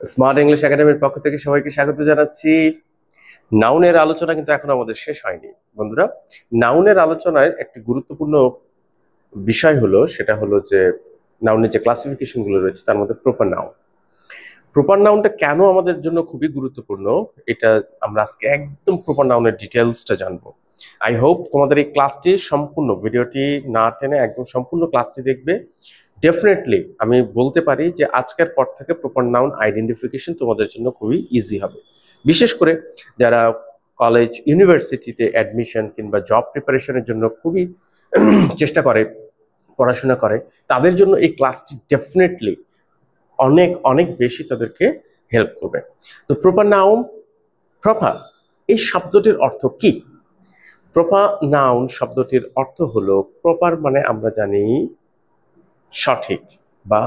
Smart English একাডেমির পক্ষ থেকে সবাইকে স্বাগত জানাচ্ছি। নাউনের আলোচনা কিন্তু এখন আমাদের শেষ হয়নি বন্ধুরা। নাউনের আলোচনায় একটি গুরুত্বপূর্ণ বিষয় হলো সেটা হলো যে নাউনের যে ক্লাসিফিকেশন গুলো রয়েছে তার মধ্যে প্রপার নাউন। প্রপার নাউনটা কেন আমাদের জন্য খুবই গুরুত্বপূর্ণ, এটা আমরা আজকে একদম প্রপার নাউনের ডিটেলসটা জানবো। আই হোপ তোমাদের এই ক্লাসটি সম্পূর্ণ ভিডিওটি না টেনে একদম সম্পূর্ণ ক্লাসটি দেখবে। ডেফিনেটলি আমি বলতে পারি যে আজকের পর থেকে প্রপার নাউন আইডেন্টিফিকেশন তোমাদের জন্য খুবই ইজি হবে। বিশেষ করে যারা কলেজ ইউনিভার্সিটিতে অ্যাডমিশন কিংবা জব প্রিপারেশনের জন্য খুবই চেষ্টা করে, পড়াশোনা করে, তাদের জন্য এই ক্লাসটি ডেফিনেটলি অনেক অনেক বেশি তাদেরকে হেল্প করবে। তো প্রপার নাউন, প্রপার এই শব্দটির অর্থ কি? প্রপার নাউন শব্দটির অর্থ হলো, প্রপার মানে আমরা জানি সঠিক বা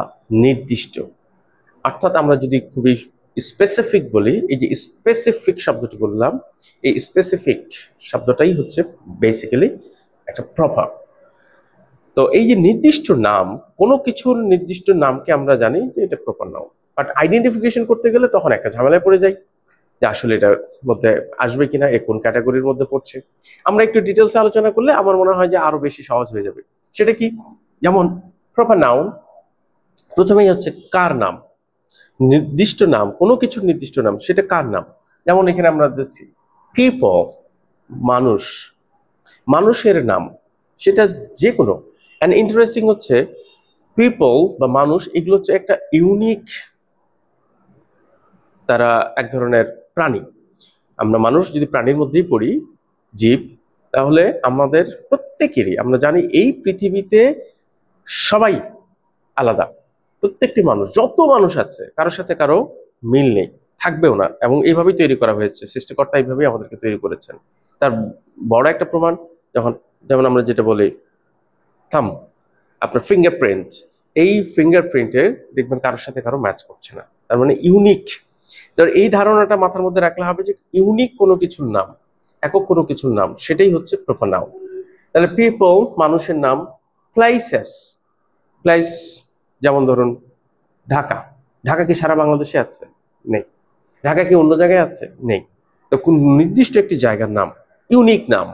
নির্দিষ্ট। অর্থাৎ আমরা যদি খুবই স্পেসিফিক বলি, এই যে স্পেসিফিক শব্দটি বললাম, এই স্পেসিফিক শব্দটাই হচ্ছে বেসিক্যালি একটা প্রপার। তো এই যে নির্দিষ্ট নাম, কোনো কিছুর নির্দিষ্ট নামকে আমরা জানি যে এটা প্রপার নাউন, বাট আইডেন্টিফিকেশন করতে গেলে তখন একটা ঝামেলায় পড়ে যাই যে আসলে এটার মধ্যে আসবে কিনা, এ কোন ক্যাটাগরির মধ্যে পড়ছে। আমরা একটু ডিটেলসে আলোচনা করলে আমার মনে হয় যে আরো বেশি সহজ হয়ে যাবে। সেটা কি? যেমন প্রপার নাউন প্রথমেই হচ্ছে কার নাম, নির্দিষ্ট নাম, কোনো কিছুর নির্দিষ্ট নাম, সেটা কার নাম। যেমন এখানে আমরা দেখছি পিপল, মানুষ, মানুষের নাম, সেটা যে কোনো। অ্যান্ড ইন্টারেস্টিং হচ্ছে পিপল বা মানুষ এগুলো হচ্ছে একটা ইউনিক, তারা এক ধরনের প্রাণী। আমরা মানুষ যদি প্রাণীর মধ্যেই পড়ি, জীব, তাহলে আমাদের প্রত্যেকেরই আমরা জানি এই পৃথিবীতে সবাই আলাদা। প্রত্যেকটি মানুষ, যত মানুষ আছে, কারোর সাথে কারো মিল নেই, থাকবেও না, এবং এইভাবেই তৈরি করা হয়েছে। সৃষ্টিকর্তা এইভাবেই আমাদেরকে তৈরি করেছেন। তার বড় একটা প্রমাণ যখন, যেমন আমরা যেটা বলি থাম্ব, আপনার ফিঙ্গারপ্রিন্ট, এই ফিঙ্গারপ্রিন্টে দেখবেন কারোর সাথে কারো ম্যাচ করছে না, তার মানে ইউনিক। তো এই ধারণাটা মাথার মধ্যে রাখলে হবে যে ইউনিক কোনো কিছুর নাম, একক কোনো কিছুর নাম, সেটাই হচ্ছে প্রপার নাউন। তাহলে পিপল মানুষের নাম, প্লেসেস, প্লেস, যেমন ধরুন ঢাকা। ঢাকা কি সারা বাংলাদেশে আছে? নেই। ঢাকা কি অন্য জায়গায় আছে? নেই। তো কোন নির্দিষ্ট একটি জায়গার নাম, ইউনিক নাম,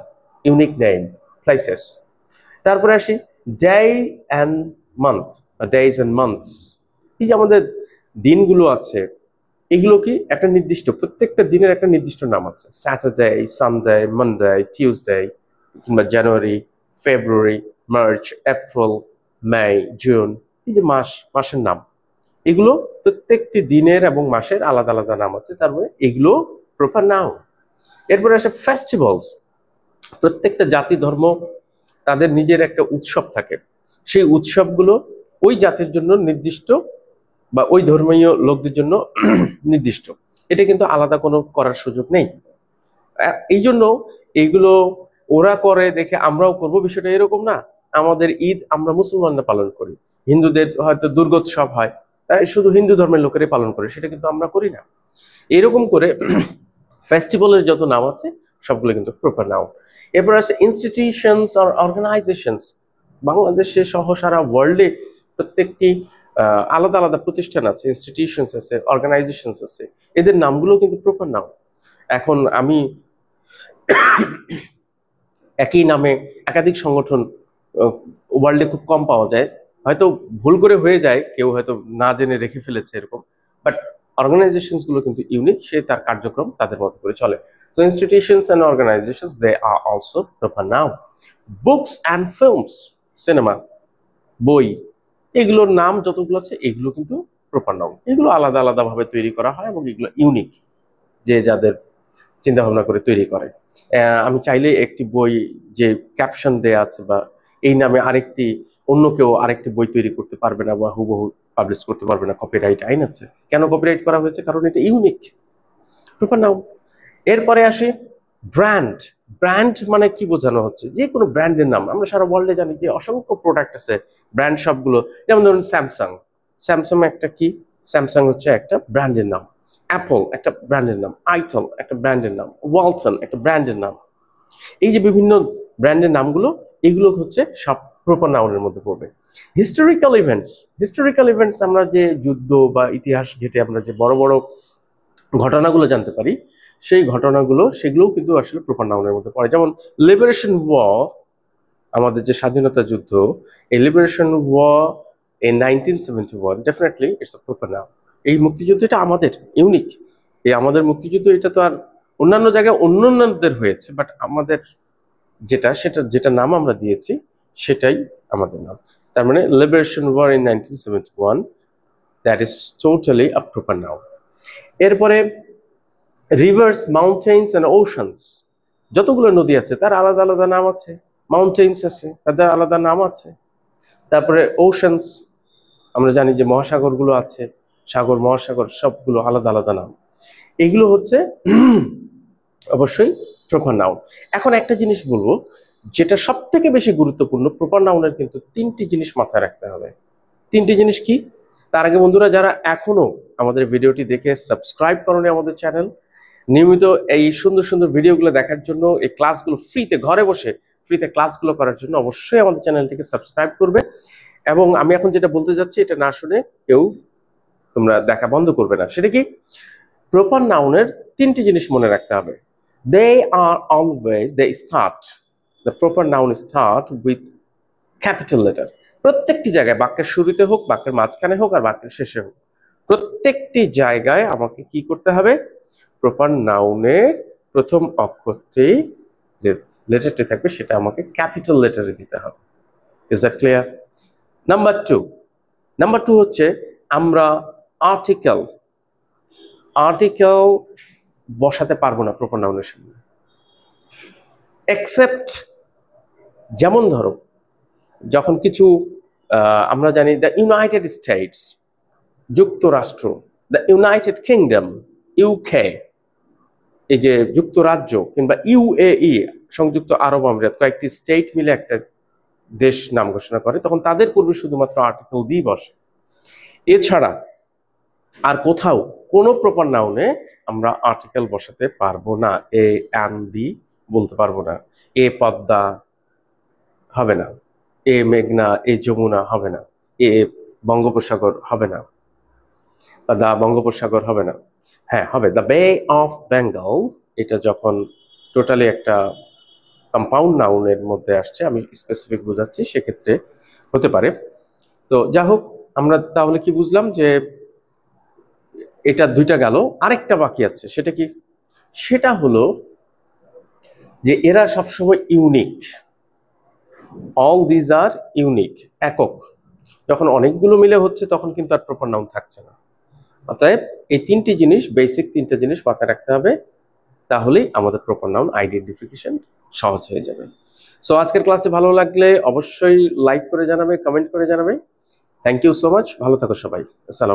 ইউনিক নেম, প্লেসেস। তারপরে আসি day and month, days and months. এই যে আমাদের দিনগুলো আছে, এগুলো কি একটা নির্দিষ্ট, প্রত্যেকটা দিনের একটা নির্দিষ্ট নাম আছে। স্যাটারডে, সানডে, মানডে, টিউসডে, কিংবা জানুয়ারি, ফেব্রুয়ারি, মার্চ, এপ্রিল, মে, জুন। এই যে মাস, মাসের নাম, এগুলো প্রত্যেকটি দিনের এবং মাসের আলাদা আলাদা নাম আছে, তার মানে এগুলো প্রপার নাউন। এরপরে আসে ফেস্টিভ্যালস। প্রত্যেকটা জাতি ধর্ম তাদের নিজের একটা উৎসব থাকে, সেই উৎসবগুলো ওই জাতির জন্য নির্দিষ্ট বা ওই ধর্মীয় লোকদের জন্য নির্দিষ্ট। এটা কিন্তু আলাদা কোনো করার সুযোগ নেই। এই জন্য এইগুলো ওরা করে দেখে আমরাও করব, বিষয়টা এরকম না। আমাদের ঈদ আমরা মুসলমানরা পালন করি, হিন্দুদের হয়তো দুর্গোৎসব হয়, শুধু হিন্দু ধর্মের লোকেরাই পালন করে, সেটা কিন্তু আমরা করি না। এরকম করে ফেস্টিভ্যালের যত নাম আছে সবগুলো কিন্তু প্রপার নাউন। এরপর আছে ইনস্টিটিউশনস অর অর্গানাইজেশনস। বাংলাদেশে সহ সারা ওয়ার্ল্ডে প্রত্যেকটি আলাদা আলাদা প্রতিষ্ঠান আছে, ইনস্টিটিউশনস আছে, অর্গানাইজেশনস আছে, এদের নামগুলো কিন্তু প্রপার নাউন। এখন আমি একই নামে একাধিক সংগঠন ওয়ার্ল্ডে খুব কম পাওয়া যায়, হয়তো ভুল করে হয়ে যায়, কেউ হয়তো না জেনে রেখে ফেলেছে এরকম, বাট অর্গানাইজেশনস গুলো কিন্তু ইউনিক, সে তার কার্যক্রম তাদের মতো করে চলে। So institutions and organizations, they are also proper noun. Books and films, cinema, বই, এগুলোর নাম যতগুলো আছে এগুলো কিন্তু প্রপার নাউন। এগুলো আলাদা আলাদা ভাবে তৈরি করা হয় এবং এগুলো ইউনিক, যে যাদের চিন্তা ভাবনা করে তৈরি করে। আমি চাইলে একটি বই যে ক্যাপশন দেয়া আছে বা এই নামে আরেকটি, অন্য কেউ আরেকটি বই তৈরি করতে পারবে না বা হুবহু পাবলিশ করতে পারবে না, কপিরাইট আইন আছে। কেন কপিরাইট করা হয়েছে? কারণ এটা ইউনিক, প্রপার নাউন। এরপরে আসি ব্র্যান্ড। ব্র্যান্ড মানে কি বোঝানো হচ্ছে? যে কোনো ব্র্যান্ডের নাম। আমরা সারা ওয়ার্ল্ডে জানি যে অসংখ্য প্রোডাক্ট আছে, ব্র্যান্ড সবগুলো। যেমন ধরুন স্যামসাং, স্যামসাং একটা কি? স্যামসাং হচ্ছে একটা ব্র্যান্ডের নাম। অ্যাপল একটা ব্র্যান্ডের নাম, আইটেল একটা ব্র্যান্ডের নাম, ওয়ালটন একটা ব্র্যান্ডের নাম। এই যে বিভিন্ন ব্র্যান্ডের নামগুলো, এগুলো হচ্ছে সব প্রপার নাউনের মধ্যে পড়বে। হিস্টোরিক্যাল ইভেন্টস আমরা যে যুদ্ধ বা ইতিহাস ঘেঁটে আমরা যে বড় বড় ঘটনাগুলো জানতে পারি, সেই ঘটনাগুলো সেগুলোও কিন্তু আসলে প্রপার নাউনের মধ্যে পড়ে। যেমন লিবারেশন ওয়ার, আমাদের যে স্বাধীনতা যুদ্ধ, এই liberation war in 1971, definitely it's a proper noun. এই মুক্তিযুদ্ধ এটা আমাদের ইউনিক, এই আমাদের মুক্তিযুদ্ধ, এটা তো আর অন্যান্য জায়গায় অন্যান্যদের হয়েছে, বাট আমাদের যেটা নাম আমরা দিয়েছি সেটাই আমাদের নাম। তার মানে liberation war in 1971, that is totally a proper noun. এরপরে রিভার্স, মাউন্টেন্স অ্যান্ড ওশানস, যতগুলো নদী আছে তার আলাদা আলাদা নাম আছে। মাউন্টেন্স আছে, তাদের আলাদা নাম আছে। তারপরে ওশানস, আমরা জানি যে মহাসাগরগুলো আছে, সাগর মহাসাগর সবগুলো আলাদা আলাদা নাম। এগুলো হচ্ছে অবশ্যই প্রপার নাউন। এখন একটা জিনিস বলবো, যেটা সব থেকে বেশি গুরুত্বপূর্ণ, প্রপার নাউনের কিন্তু 3টি জিনিস মাথায় রাখতে হবে। 3টি জিনিস কি? তার আগে বন্ধুরা, যারা এখনো আমাদের ভিডিওটি দেখে সাবস্ক্রাইব করোনি আমাদের চ্যানেল, নিয়মিত এই সুন্দর সুন্দর ভিডিওগুলো দেখার জন্য, এই ক্লাসগুলো ফ্রিতে ঘরে বসে ফ্রিতে ক্লাসগুলো করার জন্য অবশ্যই আমাদের চ্যানেলটিকে সাবস্ক্রাইব করবে। এবং আমি এখন যেটা বলতে যাচ্ছি এটা না শুনে কেউ তোমরা দেখা বন্ধ করবে না। সেটা কি? প্রপার নাউনের 3টি জিনিস মনে রাখতে হবে। The proper noun start with capital letter. প্রত্যেকটি জায়গায়, বাক্যের শুরুতে হোক, বাক্যের মাঝখানে হোক, আর বাক্যের শেষে হোক, প্রত্যেকটি জায়গায় আমাকে কি করতে হবে? প্রপার নাউনের প্রথম অক্ষরটি, যে লেটারটি থাকবে, সেটা আমাকে ক্যাপিটাল লেটারে দিতে হবে। Is that clear? Number two হচ্ছে আমরা আর্টিকেল বসাতে পারবো না প্রপার নাউনের সামনে, এক্সেপ্ট, যেমন ধরো যখন কিছু আমরা জানি দ্য ইউনাইটেড স্টেটস, যুক্তরাষ্ট্র, দ্য ইউনাইটেড কিংডম, ইউকে, এই যে যুক্তরাজ্য, কিংবা ইউএই, সংযুক্ত আরব আমিরাত, কয়েকটি স্টেট মিলে একটা দেশ নাম ঘোষণা করে, তখন তাদের পূর্বে শুধুমাত্র আর্টিকেল দিয়ে বসে। এছাড়া আর কোথাও কোনো প্রপার নাউনে আমরা আর্টিকেল বসাতে পারবো না। এ অ্যান দি বলতে পারবো না, এ পদ্মা হবে না, এ মেঘনা, এ যমুনা হবে না, এ বঙ্গোপসাগর হবে না, বা দা বঙ্গোপসাগর হবে না। হ্যাঁ, হবে দ্য বে অফ বেঙ্গল। এটা যখন টোটালি একটা কম্পাউন্ড নাউনের মধ্যে আসছে, আমি স্পেসিফিক বোঝাচ্ছি, সেক্ষেত্রে হতে পারে। তো যা হোক, আমরা তাহলে কি বুঝলাম? যে এটা 2টা গেল, আরেকটা বাকি আছে। সেটা কি? সেটা হলো যে এরা সবসময় unique. All these are unique, একক। যখন অনেকগুলো মিলে হচ্ছে তখন কিন্তু আর প্রপার নাউন থাকছে না। অতএব এই 3টি জিনিস, বেসিক 3টা জিনিস মাথায় রাখতে হবে, তাহলেই আমাদের প্রপার নাউন আইডেন্টিফিকেশন সহজ হয়ে যাবে। সো আজকের ক্লাসে ভালো লাগলে অবশ্যই লাইক করে জানাবে, কমেন্ট করে জানাবে। থ্যাংক ইউ সো মাচ, ভালো থাকো সবাই। আসসালাম।